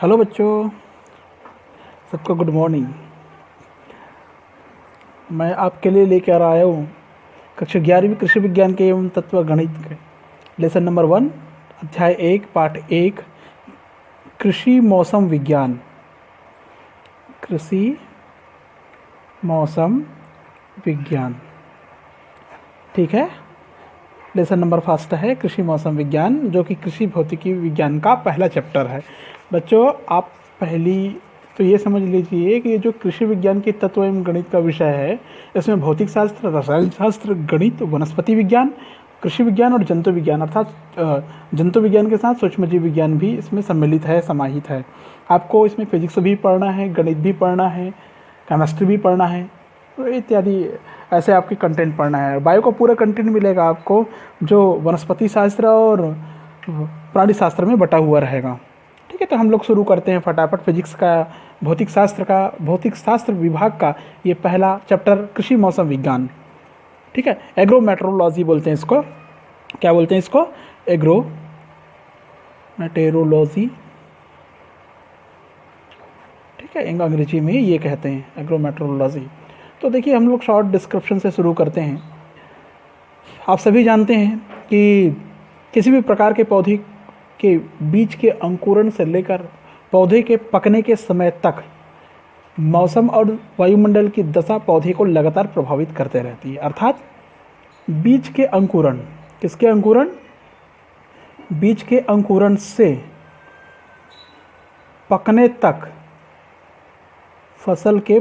Hello बच्चों, सबको good morning. मैं आपके लिए लेकर आया हूँ कक्षा 11वीं कृषि विज्ञान के एवं तत्व गणित के लेसन नंबर 1 अध्याय 1 पाठ 1 कृषि मौसम विज्ञान। कृषि मौसम विज्ञान, ठीक है। लेसन नंबर फर्स्ट है कृषि मौसम विज्ञान, जो कि कृषि भौतिकी विज्ञान का पहला चैप्टर है। बच्चों, आप पहली तो ये समझ लीजिए कि ये जो कृषि विज्ञान के तत्व एवं गणित का विषय है, इसमें भौतिक शास्त्र, रसायन शास्त्र, गणित, वनस्पति विज्ञान, कृषि विज्ञान और जंतु विज्ञान अर्थात जंतु विज्ञान के साथ सूक्ष्मजीव विज्ञान भी इसमें सम्मिलित है, समाहित है। आपको इसमें फिजिक्स भी पढ़ना है, गणित भी पढ़ना है, केमिस्ट्री भी पढ़ना है, तो इत्यादि ऐसे आपके कंटेंट पढ़ना है। बायो का पूरा कंटेंट मिलेगा आपको, जो वनस्पति शास्त्र और प्राणी शास्त्र में बटा हुआ रहेगा। ठीक है, तो हम लोग शुरू करते हैं फटाफट। फिजिक्स का, भौतिक शास्त्र विभाग का ये पहला चैप्टर कृषि मौसम विज्ञान, ठीक है। एग्रोमेट्रोलॉजी बोलते हैं इसको। क्या बोलते हैं इसको? एग्रोमेटेरोलॉजी, ठीक है, अंग्रेजी में ये कहते हैं एग्रोमेट्रोलॉजी। तो देखिए, हम लोग शॉर्ट डिस्क्रिप्शन से शुरू करते हैं। आप सभी जानते हैं कि किसी भी प्रकार के पौधे के बीज के अंकुरण से लेकर पौधे के पकने के समय तक मौसम और वायुमंडल की दशा पौधे को लगातार प्रभावित करते रहती है। अर्थात बीज के अंकुरण, किसके अंकुरण? बीज के अंकुरण से पकने तक, फसल के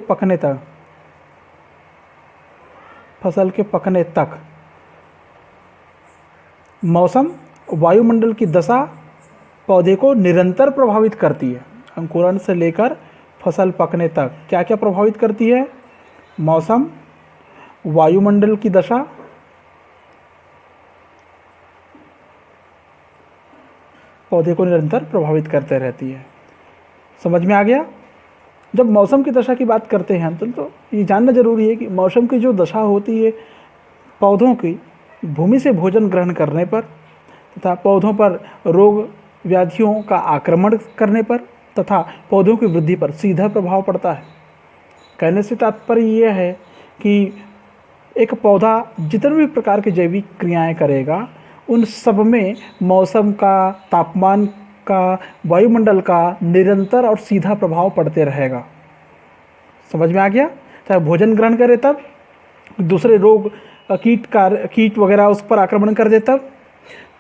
पकने तक मौसम, वायुमंडल की दशा पौधे को निरंतर प्रभावित करती है। अंकुरण से लेकर फसल पकने तक क्या क्या प्रभावित करती है? मौसम, वायुमंडल की दशा, पौधे को निरंतर प्रभावित करते रहती है। समझ में आ गया? जब मौसम की दशा की बात करते हैं तो ये जानना जरूरी है कि मौसम की जो दशा होती है पौधों की भूमि से भोजन ग्रहण करने पर तथा पौधों पर रोग व्याधियों का आक्रमण करने पर तथा पौधों की वृद्धि पर सीधा प्रभाव पड़ता है। कहने से तात्पर्य यह है कि एक पौधा जितने भी प्रकार की जैविक क्रियाएं करेगा, उन सब में मौसम का, तापमान का, वायुमंडल का निरंतर और सीधा प्रभाव पड़ते रहेगा। समझ में आ गया? चाहे भोजन ग्रहण करे तब, दूसरे रोग, कीट वगैरह उस पर आक्रमण कर दे तब,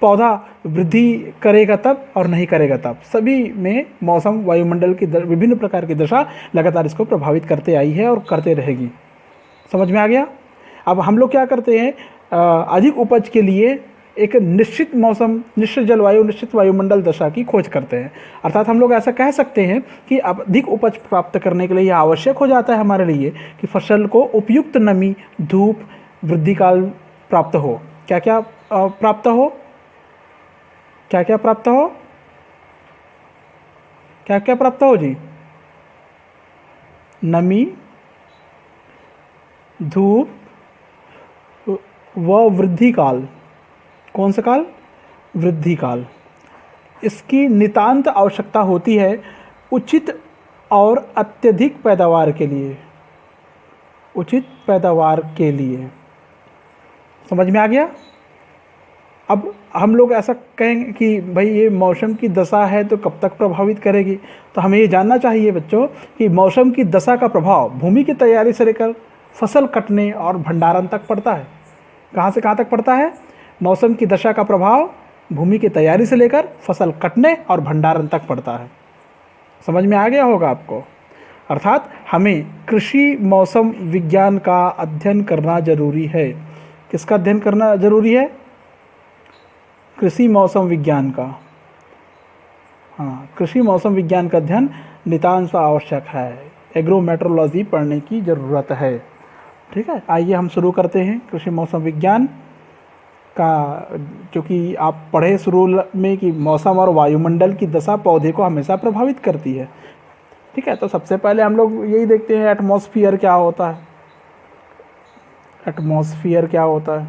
पौधा वृद्धि करेगा तब और नहीं करेगा तब, सभी में मौसम, वायुमंडल की विभिन्न प्रकार की दशा लगातार इसको प्रभावित करते आई है और करते रहेगी। समझ में आ गया? अब हम लोग क्या करते हैं, अधिक उपज के लिए एक निश्चित मौसम, निश्चित जलवायु, निश्चित वायुमंडल दशा की खोज करते हैं। अर्थात हम लोग ऐसा कह सकते हैं कि अब अधिक उपज प्राप्त करने के लिए यह आवश्यक हो जाता है हमारे लिए कि फसल को उपयुक्त नमी, धूप, वृद्धि काल प्राप्त हो। क्या क्या प्राप्त हो? क्या क्या प्राप्त हो? क्या क्या प्राप्त हो जी? नमी, धूप व वृद्धि काल। कौन सा काल? वृद्धि काल। इसकी नितांत आवश्यकता होती है उचित और अत्यधिक पैदावार के लिए। उचित पैदावार के लिए। समझ में आ गया? अब हम लोग ऐसा कहेंगे कि भाई ये मौसम की दशा है तो कब तक प्रभावित करेगी, तो हमें ये जानना चाहिए बच्चों कि मौसम की दशा का प्रभाव भूमि की तैयारी से लेकर फसल कटने और भंडारण तक पड़ता है। कहाँ से कहाँ तक पड़ता है? मौसम की दशा का प्रभाव भूमि की तैयारी से लेकर फसल कटने और भंडारण तक पड़ता है। समझ में आ गया होगा आपको? अर्थात हमें कृषि मौसम विज्ञान का अध्ययन करना जरूरी है। किसका अध्ययन करना जरूरी है? कृषि मौसम विज्ञान का। हाँ, कृषि मौसम विज्ञान का अध्ययन नितांत आवश्यक है। एग्रोमेट्रोलॉजी पढ़ने की ज़रूरत है। ठीक है, आइए हम शुरू करते हैं कृषि मौसम विज्ञान का, जो कि आप पढ़े शुरू में कि मौसम और वायुमंडल की दशा पौधे को हमेशा प्रभावित करती है। ठीक है, तो सबसे पहले हम लोग यही देखते हैं एटमॉस्फेयर क्या होता है। एटमॉस्फेयर क्या होता है?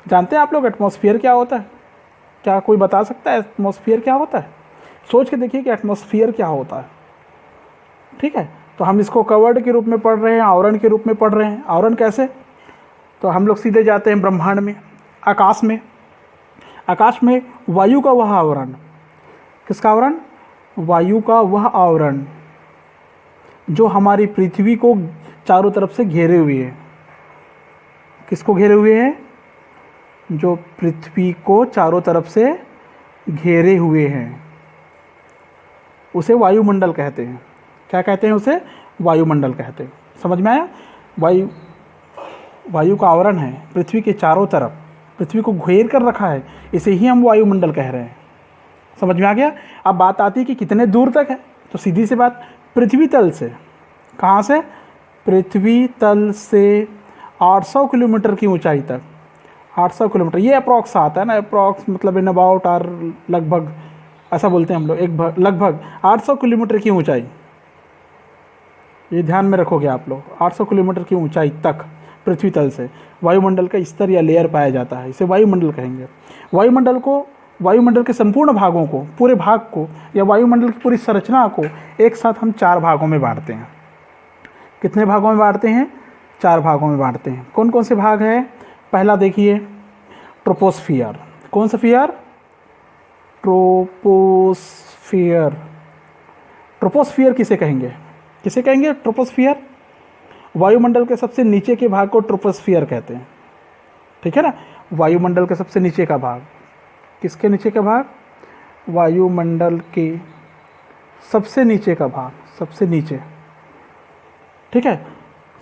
जानते हैं आप लोग एटमॉस्फेयर क्या होता है? क्या कोई बता सकता है एटमॉस्फेयर क्या होता है? सोच के देखिए कि एटमॉस्फेयर क्या होता है। ठीक है, तो हम इसको कवर्ड के रूप में पढ़ रहे हैं, आवरण के रूप में पढ़ रहे हैं। आवरण कैसे? तो हम लोग सीधे जाते हैं ब्रह्मांड में, आकाश में। आकाश में वायु का वह आवरण, किसका आवरण? वायु का वह आवरण जो हमारी पृथ्वी को चारों तरफ से घेरे हुए है। किसको घेरे हुए हैं? जो पृथ्वी को चारों तरफ से घेरे हुए हैं, उसे वायुमंडल कहते हैं। क्या कहते हैं? उसे वायुमंडल कहते हैं। समझ में आया? वायु का आवरण है पृथ्वी के चारों तरफ, पृथ्वी को घेर कर रखा है, इसे ही हम वायुमंडल कह रहे हैं। समझ में आ गया? अब बात आती है कि कितने दूर तक है। तो सीधी सी बात, पृथ्वी तल से, कहाँ से? पृथ्वी तल से 800 किलोमीटर की ऊंचाई तक। 800 किलोमीटर, ये अप्रॉक्स आता है ना, अप्रॉक्स मतलब इन अबाउट और लगभग, ऐसा बोलते हैं हम लोग, लगभग 800 किलोमीटर की ऊंचाई। ये ध्यान में रखोगे आप लोग, 800 किलोमीटर की ऊंचाई तक पृथ्वी तल से वायुमंडल का स्तर या लेयर पाया जाता है, इसे वायुमंडल कहेंगे। वायुमंडल को, वायुमंडल के संपूर्ण भागों को, पूरे भाग को, या वायुमंडल की पूरी संरचना को एक साथ हम 4 भागों में बांटते हैं। कितने भागों में बांटते हैं? 4 भागों में बांटते हैं। कौन कौन से भाग हैं? पहला देखिए, ट्रोपोस्फियर। कौन सा फियर? ट्रोपोस्फियर। ट्रोपोस्फियर किसे कहेंगे? किसे कहेंगे ट्रोपोस्फियर? वायुमंडल के सबसे नीचे के भाग को ट्रोपोस्फियर कहते हैं। ठीक है ना? वायुमंडल के सबसे नीचे का भाग, किसके नीचे का भाग? वायुमंडल के सबसे नीचे का भाग, सबसे नीचे। ठीक है,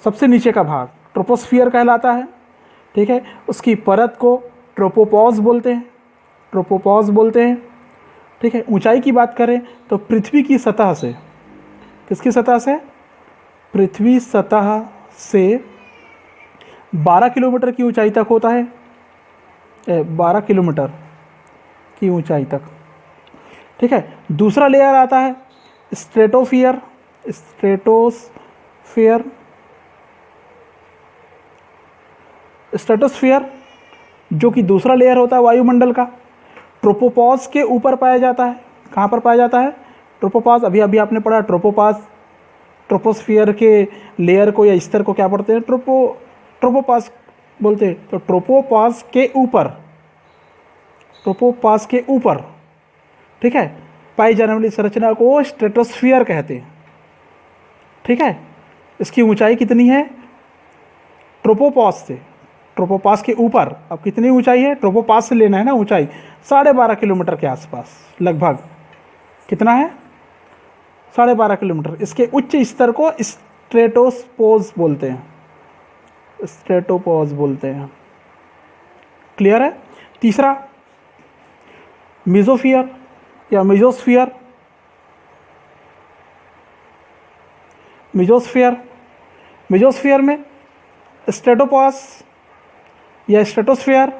सबसे नीचे का भाग ट्रोपोस्फियर कहलाता है। ठीक है, उसकी परत को ट्रोपोपॉज बोलते हैं, ट्रोपोपॉज बोलते हैं। ठीक है, ऊंचाई की बात करें तो पृथ्वी की सतह से, किसकी सतह से? पृथ्वी सतह से 12 किलोमीटर की ऊंचाई तक होता है, 12 किलोमीटर की ऊंचाई तक। ठीक है, दूसरा लेयर आता है स्ट्रेटोफियर। स्ट्रेटोस्फियर, स्ट्रेटोस्फियर जो कि दूसरा लेयर होता है वायुमंडल का, ट्रोपोपॉज के ऊपर पाया जाता है। कहाँ पर पाया जाता है? ट्रोपोपॉज। अभी अभी आपने पढ़ा ट्रोपोपॉज, ट्रोपोस्फियर के लेयर को या स्तर को क्या पढ़ते हैं? ट्रोपोपॉज बोलते हैं। तो ट्रोपोपॉज के ऊपर, ट्रोपोपॉज के ऊपर, ठीक है, पाई जाने वाली संरचना को स्ट्रेटोस्फियर कहते हैं। ठीक है, इसकी ऊंचाई कितनी है? ट्रोपोपॉज से, ट्रोपोपॉज के ऊपर अब कितनी ऊंचाई है? ट्रोपोपॉज से लेना है ना ऊंचाई, 12.5 किलोमीटर के आसपास लगभग। कितना है? 12.5 किलोमीटर। इसके उच्च स्तर को स्ट्रेटोपोज बोलते हैं, स्ट्रेटोपोज बोलते हैं। क्लियर है? तीसरा मेसोस्फियर या मेसोस्फियर। मेसोस्फियर, मेसोस्फियर में स्ट्रेटोपॉज या स्ट्रेटोस्फियर,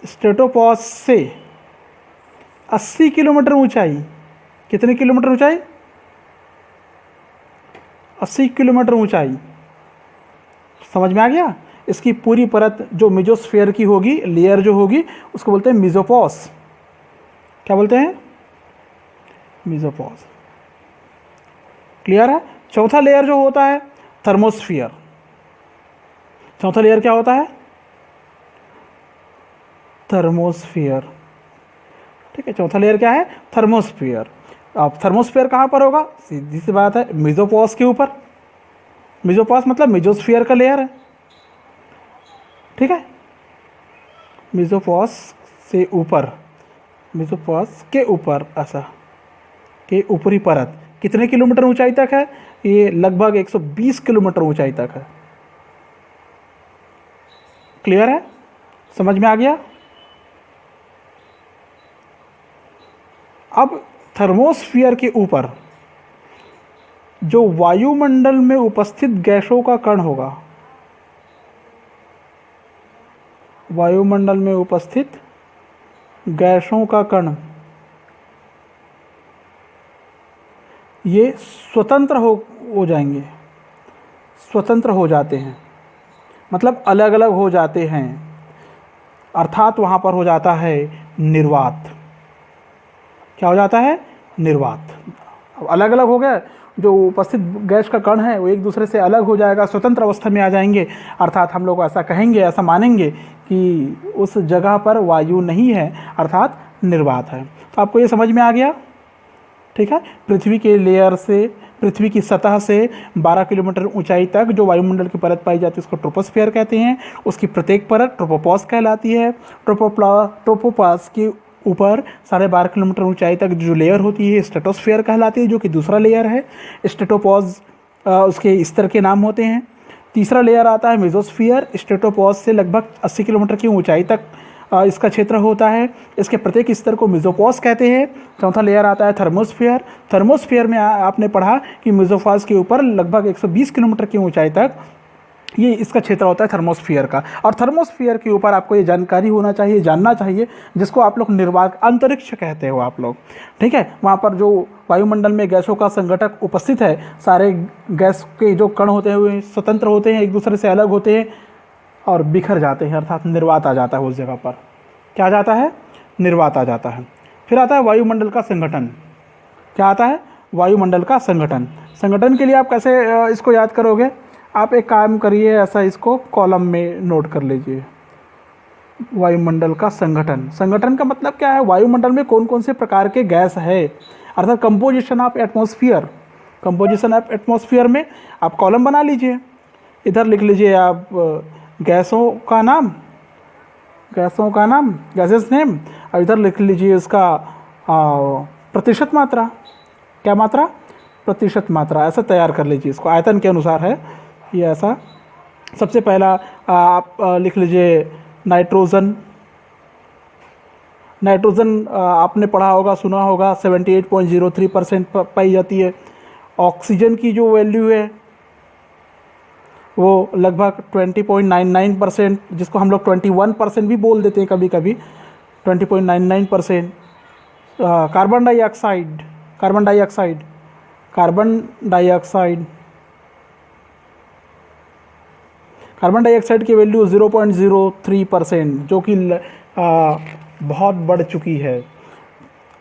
स्ट्रेटोपॉज से 80 किलोमीटर ऊंचाई। कितने किलोमीटर ऊंचाई? 80 किलोमीटर ऊंचाई। समझ में आ गया? इसकी पूरी परत जो मेसोस्फियर की होगी, लेयर जो होगी, उसको बोलते हैं मेसोपॉज। क्या बोलते हैं? मेसोपॉज। क्लियर है? चौथा लेयर जो होता है थर्मोस्फियर। चौथा लेयर क्या होता है? थर्मोस्फियर। ठीक है, चौथा लेयर क्या है? थर्मोस्फियर। अब थर्मोस्फियर कहाँ पर होगा? सीधी सी बात है, मेसोपॉज के ऊपर। मेसोपॉज मतलब मेसोस्फियर का लेयर है। ठीक है, मेसोपॉज से ऊपर, मेसोपॉज के ऊपर, ऐसा के ऊपरी परत कितने किलोमीटर ऊंचाई तक है? ये लगभग 120 किलोमीटर ऊंचाई तक है। क्लियर है? समझ में आ गया? अब थर्मोस्फियर के ऊपर जो वायुमंडल में उपस्थित गैसों का कण होगा, वायुमंडल में उपस्थित गैसों का कण, ये स्वतंत्र हो जाएंगे, स्वतंत्र हो जाते हैं, मतलब अलग अलग हो जाते हैं। अर्थात वहाँ पर हो जाता है निर्वात। क्या हो जाता है? निर्वात। अब अलग अलग हो गया, जो उपस्थित गैस का कण है वो एक दूसरे से अलग हो जाएगा, स्वतंत्र अवस्था में आ जाएंगे, अर्थात हम लोग ऐसा कहेंगे, ऐसा मानेंगे कि उस जगह पर वायु नहीं है, अर्थात निर्वात है। तो आपको ये समझ में आ गया? ठीक है। पृथ्वी के लेयर से, पृथ्वी की सतह से 12 किलोमीटर ऊंचाई तक जो वायुमंडल की परत पाई जाती है उसको ट्रोपोस्फियर कहते हैं। उसकी प्रत्येक परत ट्रोपोपॉज कहलाती है। ट्रोपोपॉज के ऊपर 12.5 किलोमीटर ऊंचाई तक जो लेयर होती है स्ट्रेटोस्फियर कहलाती है, जो कि दूसरा लेयर है। स्ट्रेटोपॉज उसके स्तर के नाम होते हैं। तीसरा लेयर आता है मेसोस्फियर। स्ट्रेटोपॉज से लगभग 80 किलोमीटर की ऊंचाई तक इसका क्षेत्र होता है। इसके प्रत्येक स्तर को मेसोपॉज कहते हैं। चौथा लेयर आता है थर्मोस्फियर। थर्मोस्फियर में आपने पढ़ा कि मेसोपॉज के ऊपर लगभग 120 किलोमीटर की ऊंचाई तक ये इसका क्षेत्र होता है थर्मोस्फियर का। और थर्मोस्फियर के ऊपर आपको ये जानकारी होना चाहिए, जानना चाहिए, जिसको आप लोग निर्वात अंतरिक्ष कहते हो आप लोग। ठीक है। वहाँ पर जो वायुमंडल में गैसों का संघटक उपस्थित है, सारे गैस के जो कण होते हैं वे स्वतंत्र होते हैं, एक दूसरे से अलग होते हैं और बिखर जाते हैं, अर्थात निर्वात आ जाता है उस जगह पर। क्या आ जाता है? निर्वात आ जाता है। फिर आता है वायुमंडल का संगठन। क्या आता है? वायुमंडल का संगठन। संगठन के लिए आप कैसे इसको याद करोगे? आप एक काम करिए, ऐसा इसको कॉलम में नोट कर लीजिए। वायुमंडल का संगठन। संगठन का मतलब क्या है? वायुमंडल में कौन कौन से प्रकार के गैस है, अर्थात composition of atmosphere. Composition of atmosphere में आप कॉलम बना लीजिए। इधर लिख लीजिए आप गैसों का नाम, गैसों का नाम, गैसेस नेम, और इधर लिख लीजिए इसका प्रतिशत मात्रा। क्या मात्रा? प्रतिशत मात्रा। ऐसा तैयार कर लीजिए इसको, आयतन के अनुसार है ये ऐसा। सबसे पहला आप लिख लीजिए नाइट्रोजन। नाइट्रोजन आपने पढ़ा होगा, सुना होगा, 78.03% पाई जाती है। ऑक्सीजन की जो वैल्यू है वो लगभग 20.99%, जिसको हम लोग 21% भी बोल देते हैं कभी कभी, 20.99%। Carbon dioxide, carbon dioxide, carbon dioxide, carbon dioxide की वैल्यू 0.03%, जो कि बहुत बढ़ चुकी है।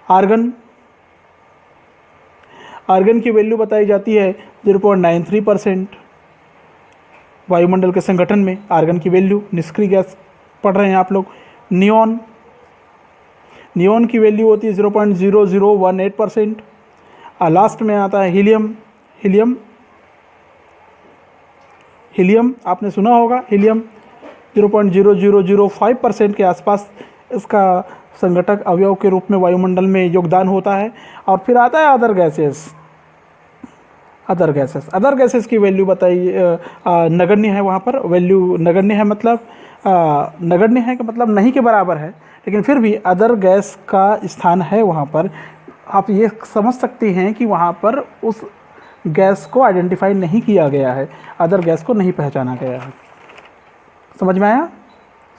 आर्गन, आर्गन की वैल्यू बताई जाती है 0.93%। वायुमंडल के संगठन में आर्गन की वैल्यू, निष्क्रिय गैस पढ़ रहे हैं आप लोग। नियॉन, नियॉन की वैल्यू होती है 0.0018%। लास्ट में आता है हीलियम। हीलियम, हीलियम आपने सुना होगा, हीलियम 0.0005% के आसपास इसका संगठक अवयव के रूप में वायुमंडल में योगदान होता है। और फिर आता है other gases. Other gases, other gases की वैल्यू बताइए, नगण्य है वहाँ पर। वैल्यू नगण्य है मतलब नगण्य है कि मतलब नहीं के बराबर है, लेकिन फिर भी अदर गैस का स्थान है वहाँ पर। आप ये समझ सकते हैं कि वहाँ पर उस गैस को आइडेंटिफाई नहीं किया गया है, अदर गैस को नहीं पहचाना गया है। समझ में आया?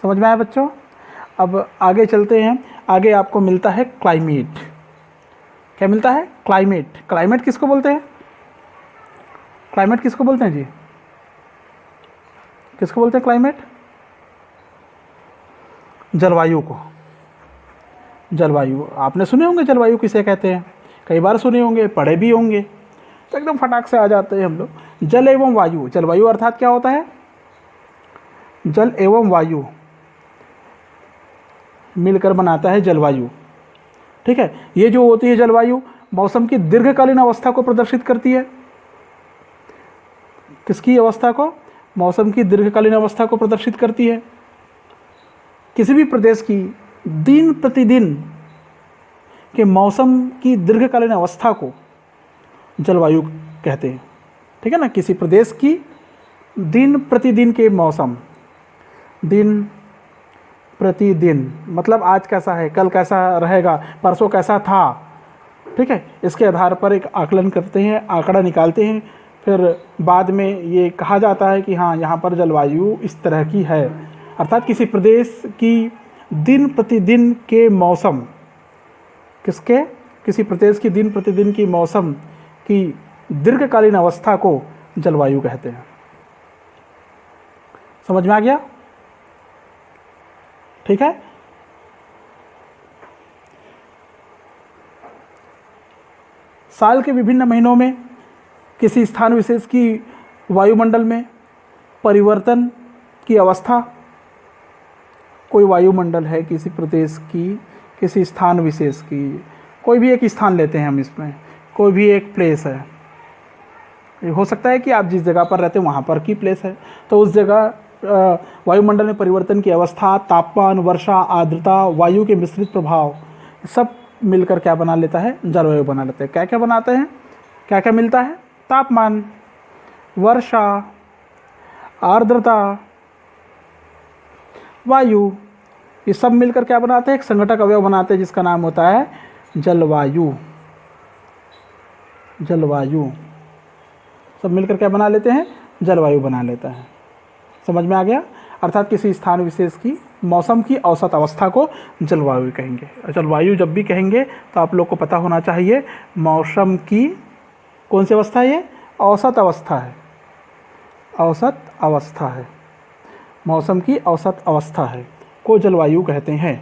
समझ में आया बच्चों? अब आगे चलते हैं। आगे आपको मिलता है क्लाइमेट। क्या मिलता है? क्लाइमेट। क्लाइमेट किसको बोलते हैं? क्लाइमेट किसको बोलते हैं जी? किसको बोलते हैं क्लाइमेट? जलवायु को। जलवायु आपने सुने होंगे, जलवायु किसे कहते हैं, कई बार सुने होंगे, पढ़े भी होंगे, तो एकदम फटाक से आ जाते हैं हम लोग। जल एवं वायु। जलवायु अर्थात क्या होता है? जल एवं वायु मिलकर बनाता है जलवायु। ठीक है। ये जो होती है जलवायु, मौसम की दीर्घकालीन अवस्था को प्रदर्शित करती है। किसकी अवस्था को? मौसम की दीर्घकालीन अवस्था को प्रदर्शित करती है। किसी भी प्रदेश की दिन प्रतिदिन के मौसम की दीर्घकालीन अवस्था को जलवायु कहते हैं। ठीक है ना। किसी प्रदेश की दिन प्रतिदिन के मौसम, दिन प्रतिदिन मतलब आज कैसा है, कल कैसा रहेगा, परसों कैसा था। ठीक है। इसके आधार पर एक आकलन करते हैं, आंकड़ा निकालते हैं, फिर बाद में ये कहा जाता है कि हाँ यहाँ पर जलवायु इस तरह की है। अर्थात किसी प्रदेश की दिन प्रतिदिन के मौसम, किसके? किसी प्रदेश की दिन प्रतिदिन की मौसम की दीर्घकालीन अवस्था को जलवायु कहते हैं। समझ में आ गया? ठीक है। साल के विभिन्न महीनों में किसी स्थान विशेष की वायुमंडल में परिवर्तन की अवस्था। कोई वायुमंडल है किसी प्रदेश की, किसी स्थान विशेष की, कोई भी एक स्थान लेते हैं हम, इसमें कोई भी एक प्लेस है। ये हो सकता है कि आप जिस जगह पर रहते हैं वहाँ पर की प्लेस है, तो उस जगह वायुमंडल में परिवर्तन की अवस्था, तापमान, वर्षा, आर्द्रता, वायु के मिश्रित प्रभाव, सब मिलकर क्या बना लेता है? जलवायु बना लेते हैं। क्या क्या बनाते हैं? क्या क्या मिलता है? तापमान, वर्षा, आर्द्रता, वायु, ये सब मिलकर क्या बनाते हैं? एक संघटक अवयव बनाते हैं जिसका नाम होता है जलवायु। जलवायु सब मिलकर क्या बना लेते हैं? जलवायु बना लेता है। समझ में आ गया? अर्थात किसी स्थान विशेष की मौसम की औसत अवस्था को जलवायु कहेंगे। जलवायु जब भी कहेंगे तो आप लोग को पता होना चाहिए मौसम की कौन सी अवस्था है? ये औसत अवस्था है। औसत अवस्था है, मौसम की औसत अवस्था है को जलवायु कहते हैं।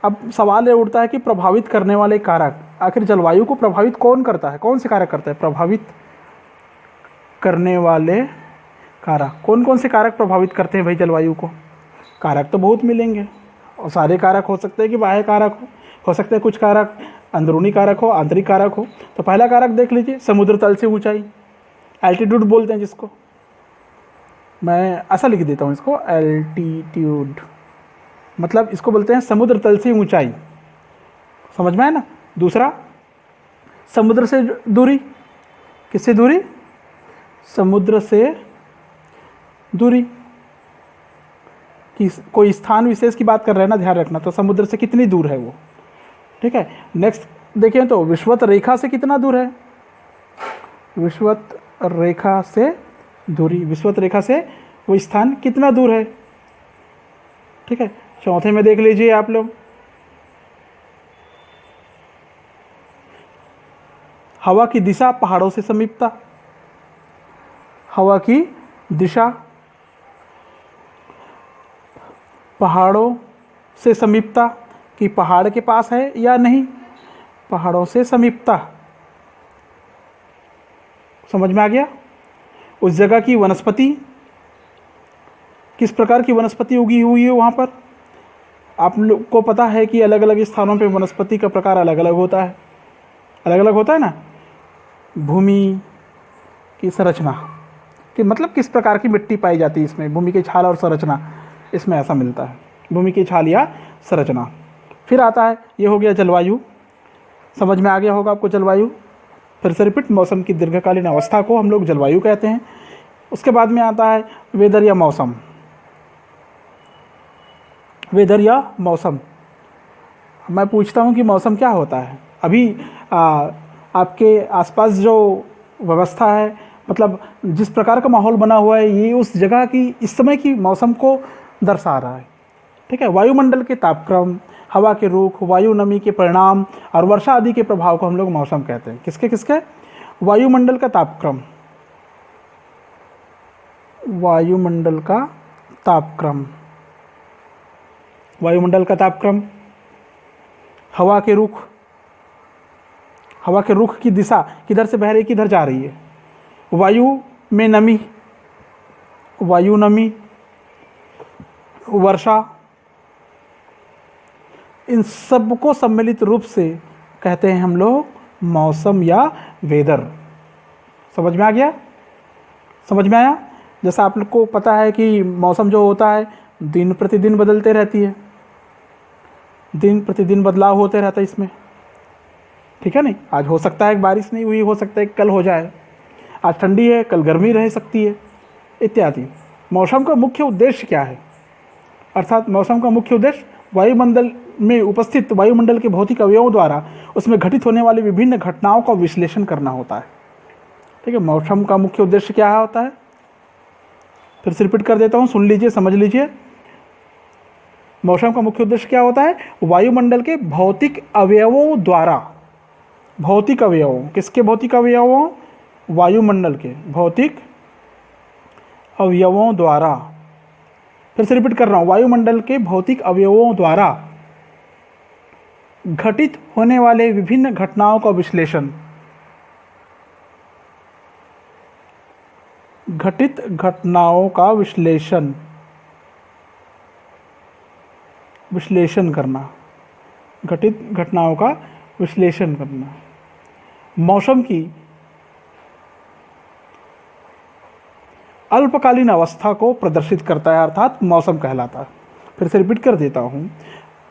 अब सवाल ये उठता है कि प्रभावित करने वाले कारक, आखिर जलवायु को प्रभावित कौन करता है? कौन से कारक करते हैं प्रभावित करने वाले कारक? कौन कौन से कारक प्रभावित करते हैं भाई जलवायु को? कारक तो बहुत मिलेंगे, और सारे कारक हो सकते हैं कि बाह्य कारक हो सकते हैं कुछ कारक अंदरूनी कारक हो, आंतरिक कारक हो। तो पहला कारक देख लीजिए, समुद्र तल से ऊंचाई, एल्टीट्यूड बोलते हैं जिसको। मैं ऐसा लिख देता हूँ इसको, एल्टीट्यूड, मतलब इसको बोलते हैं समुद्र तल से ऊंचाई। समझ में आया ना? दूसरा, समुद्र से दूरी। किससे दूरी? समुद्र से दूरी। कि कोई स्थान विशेष की बात कर रहे हैं ना, ध्यान रखना, तो समुद्र से कितनी दूर है वो, ठीक है। नेक्स्ट देखें तो विषुवत रेखा से कितना दूर है? विषुवत रेखा से दूरी, विषुवत रेखा से वो स्थान कितना दूर है, ठीक है। चौथे में देख लीजिए आप लोग, हवा की दिशा पहाड़ों से समीपता। हवा की दिशा पहाड़ों से समीपता, कि पहाड़ के पास है या नहीं, पहाड़ों से समीपता। समझ में आ गया? उस जगह की वनस्पति, किस प्रकार की वनस्पति उगी हुई है वहाँ पर। आप लोग को पता है कि अलग अलग स्थानों पे वनस्पति का प्रकार अलग अलग होता है, अलग अलग होता है ना। भूमि की संरचना, कि मतलब किस प्रकार की मिट्टी पाई जाती है इसमें, भूमि की छाल और संरचना, इसमें ऐसा मिलता है, भूमि की छाल या संरचना। फिर आता है, ये हो गया जलवायु। समझ में आ गया होगा आपको जलवायु। फिर से रिपीट, मौसम की दीर्घकालीन अवस्था को हम लोग जलवायु कहते हैं। उसके बाद में आता है वेदर या मौसम। वेदर या मौसम, मैं पूछता हूँ कि मौसम क्या होता है। अभी आपके आसपास जो व्यवस्था है, मतलब जिस प्रकार का माहौल बना हुआ है, ये उस जगह की इस समय की मौसम को दर्शा रहा है, ठीक है। वायुमंडल के तापक्रम, हवा के रुख, वायु नमी के परिणाम और वर्षा आदि के प्रभाव को हम लोग मौसम कहते हैं। किसके किसके? वायुमंडल का तापक्रम, वायुमंडल का तापक्रम, वायुमंडल का तापक्रम, हवा के रुख, हवा के रुख की दिशा, किधर से बह रही है, किधर जा रही है। वायु में नमी, वायु नमी, वर्षा, इन सब को सम्मिलित रूप से कहते हैं हम लोग मौसम या वेदर। समझ में आ गया? समझ में आया? जैसा आप लोग को पता है कि मौसम जो होता है दिन प्रतिदिन बदलते रहती है, दिन प्रतिदिन बदलाव होते रहता है इसमें, ठीक है नहीं। आज हो सकता है बारिश नहीं हुई, हो सकता है कल हो जाए, आज ठंडी है कल गर्मी रह सकती है, इत्यादि। मौसम का मुख्य उद्देश्य क्या है? अर्थात मौसम का मुख्य उद्देश्य वायुमंडल में उपस्थित वायुमंडल के भौतिक अवयवों द्वारा उसमें घटित होने वाली विभिन्न घटनाओं का विश्लेषण करना होता है, ठीक है। मौसम का मुख्य उद्देश्य क्या होता है? फिर से रिपीट कर देता हूँ, सुन लीजिए, समझ लीजिए। मौसम का मुख्य उद्देश्य क्या होता है? वायुमंडल के भौतिक अवयवों द्वारा, भौतिक अवयवों, किसके भौतिक अवयवों? वायुमंडल के भौतिक अवयवों द्वारा। फिर से रिपीट कर रहा हूँ, वायुमंडल के भौतिक अवयवों द्वारा घटित होने वाले विभिन्न घटनाओं का विश्लेषण, घटित घटनाओं का विश्लेषण करना, घटित घटनाओं का विश्लेषण करना। मौसम की अल्पकालीन अवस्था को प्रदर्शित करता है, अर्थात मौसम कहलाता है। फिर से रिपीट कर देता हूँ।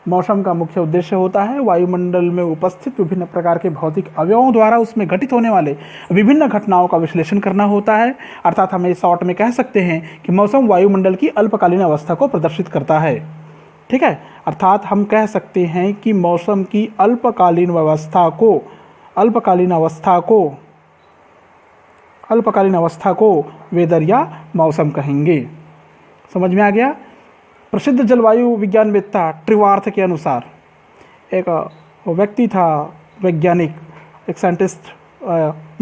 मौसम का मुख्य उद्देश्य होता है वायुमंडल में उपस्थित विभिन्न प्रकार के भौतिक अवयवों द्वारा उसमें घटित होने वाले विभिन्न घटनाओं का विश्लेषण करना होता है। अर्थात हम इस शॉर्ट में कह सकते हैं कि मौसम वायुमंडल की अल्पकालीन अवस्था को प्रदर्शित करता है। ठीक है, अर्थात हम कह सकते हैं कि मौसम की अल्पकालीन अवस्था को वेदर या मौसम कहेंगे। समझ में आ गया। प्रसिद्ध जलवायु विज्ञानवेत्ता ट्रिवार्थ के अनुसार, एक व्यक्ति था, वैज्ञानिक, एक साइंटिस्ट,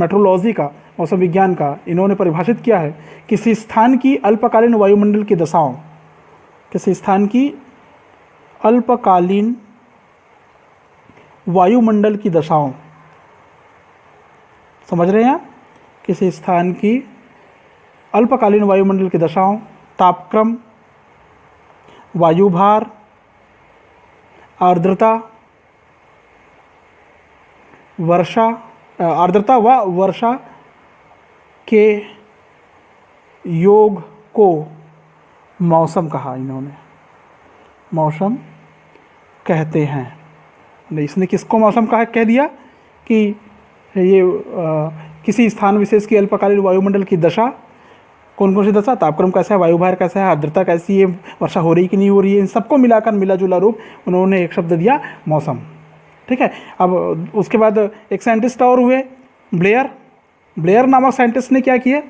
मेट्रोलॉजी का, मौसम विज्ञान का, इन्होंने परिभाषित किया है किसी स्थान की अल्पकालीन वायुमंडल की दशाओं, किसी स्थान की अल्पकालीन वायुमंडल की दशाओं, समझ रहे हैं आप, किसी स्थान की अल्पकालीन वायुमंडल की दशाओं, तापक्रम, वायुभार, आर्द्रता, आर्द्रता व वर्षा के योग को मौसम कहा। इन्होंने मौसम कहते हैं। इसने किसको मौसम कह दिया कि ये किसी स्थान विशेष की अल्पकालीन वायुमंडल की दशा, कौन कौन सी दशा, तापक्रम कैसा है, वायुभार कैसा है, आर्द्रता कैसी है, वर्षा हो रही कि नहीं हो रही है, इन सबको मिलाकर मिला जुला रूप उन्होंने एक शब्द दिया मौसम। ठीक है। अब उसके बाद एक साइंटिस्ट और हुए, ब्लेयर नामक साइंटिस्ट ने क्या किया,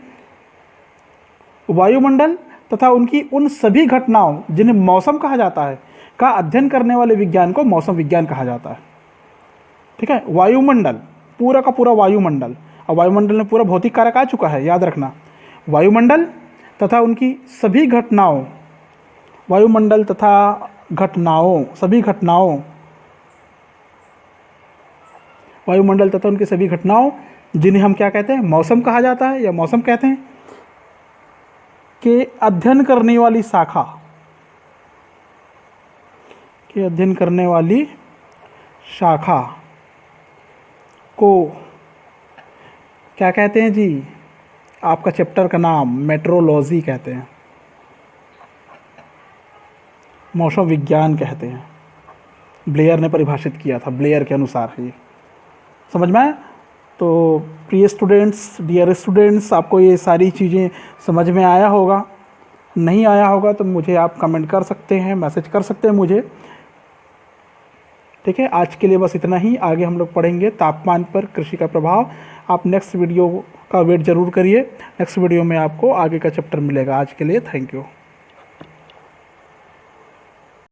वायुमंडल तथा उनकी उन सभी घटनाओं जिन्हें मौसम कहा जाता है का अध्ययन करने वाले विज्ञान को मौसम विज्ञान कहा जाता है। ठीक है, वायुमंडल, पूरा का पूरा वायुमंडल, और वायुमंडल में पूरा भौतिक कारक आ चुका है, याद रखना। वायुमंडल तथा उनकी सभी घटनाओं, वायुमंडल तथा घटनाओं, सभी घटनाओं, वायुमंडल तथा उनकी सभी घटनाओं जिन्हें हम क्या कहते हैं, मौसम कहा जाता है या मौसम कहते हैं, के अध्ययन करने वाली शाखा, के अध्ययन करने वाली शाखा को क्या कहते हैं जी, आपका चैप्टर का नाम मेट्रोलॉजी कहते हैं, मौसम विज्ञान कहते हैं। ब्लेयर ने परिभाषित किया था, ब्लेयर के अनुसार है ये। समझ में आया? तो प्रिय स्टूडेंट्स, डियर स्टूडेंट्स, आपको ये सारी चीज़ें समझ में आया होगा। नहीं आया होगा तो मुझे आप कमेंट कर सकते हैं, मैसेज कर सकते हैं मुझे। ठीक है, आज के लिए बस इतना ही। आगे हम लोग पढ़ेंगे तापमान पर कृषि का प्रभाव। आप नेक्स्ट वीडियो का वेट ज़रूर करिए। नेक्स्ट वीडियो में आपको आगे का चैप्टर मिलेगा। आज के लिए थैंक यू।